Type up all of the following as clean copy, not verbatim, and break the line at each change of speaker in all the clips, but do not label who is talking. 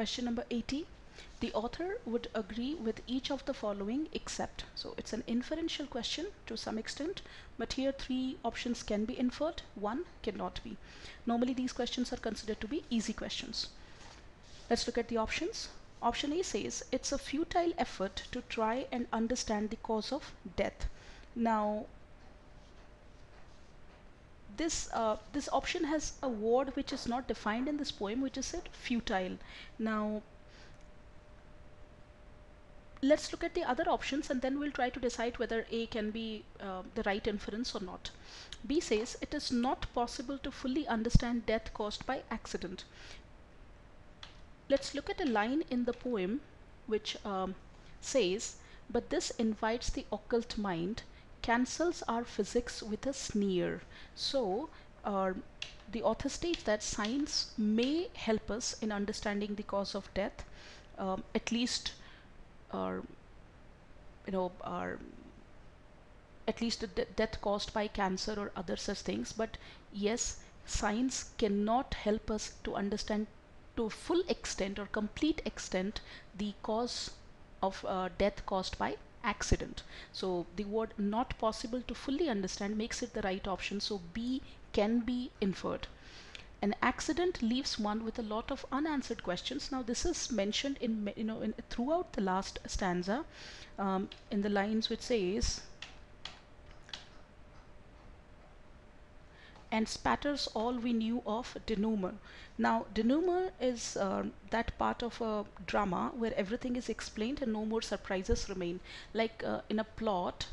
Question number 80. The author would agree with each of the following except. So it's an inferential question to some extent, but here three options can be inferred, one cannot be. Normally these questions are considered to be easy questions. Let's look at the options. Option A says it's a futile effort to try and understand the cause of death. Now this option has a word which is not defined in this poem, which is said futile. Now let's look at the other options and then we'll try to decide whether A can be the right inference or not. B says it is not possible to fully understand death caused by accident. Let's look at a line in the poem which says, but this invites the occult mind, cancels our physics with a sneer. So the author states that science may help us in understanding the cause of death, at least or at least the death caused by cancer or other such things. But yes, science cannot help us to understand to full extent or complete extent the cause of death caused by accident. So the word not possible to fully understand makes it the right option. So B can be inferred. An accident leaves one with a lot of unanswered questions. Now this is mentioned in throughout the last stanza, in the lines which says, and spatters all we knew of denouement. Now denouement is that part of a drama where everything is explained and no more surprises remain. Like in a plot,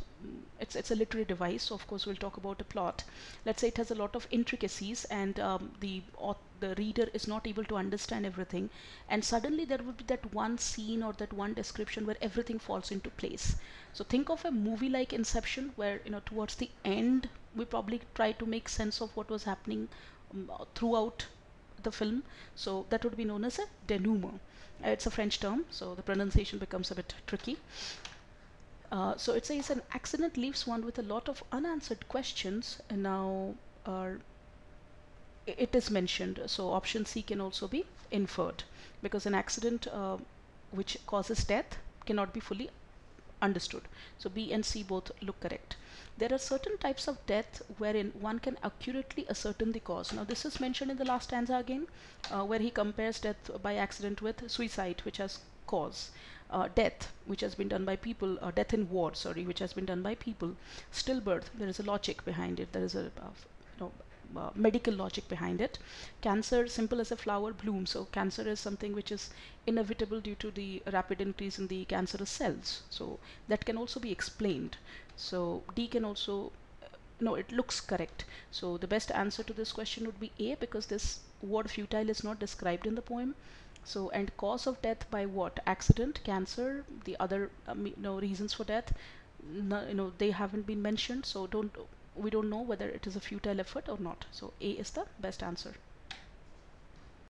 it's a literary device, so of course we'll talk about a plot. Let's say it has a lot of intricacies and the reader is not able to understand everything, and suddenly there will be that one scene or that one description where everything falls into place. So think of a movie like Inception, where towards the end we probably try to make sense of what was happening throughout the film. So that would be known as a denouement. It's a French term, so the pronunciation becomes a bit tricky. So it says an accident leaves one with a lot of unanswered questions, and now it is mentioned. So option C can also be inferred, because an accident which causes death cannot be fully understood. So B and C both look correct. There are certain types of death wherein one can accurately ascertain the cause. Now this is mentioned in the last stanza again, where he compares death by accident with suicide, which has cause. Death, which has been done by people, death in war, sorry, which has been done by people. Stillbirth, there is a logic behind it. There is a medical logic behind it. Cancer, simple as a flower blooms. So cancer is something which is inevitable due to the rapid increase in the cancerous cells. So that can also be explained. So D can also, no, it looks correct. So the best answer to this question would be A, because this word futile is not described in the poem. So, and cause of death by what? Accident, cancer, the other reasons for death, no, they haven't been mentioned. So we don't know whether it is a futile effort or not. So A is the best answer.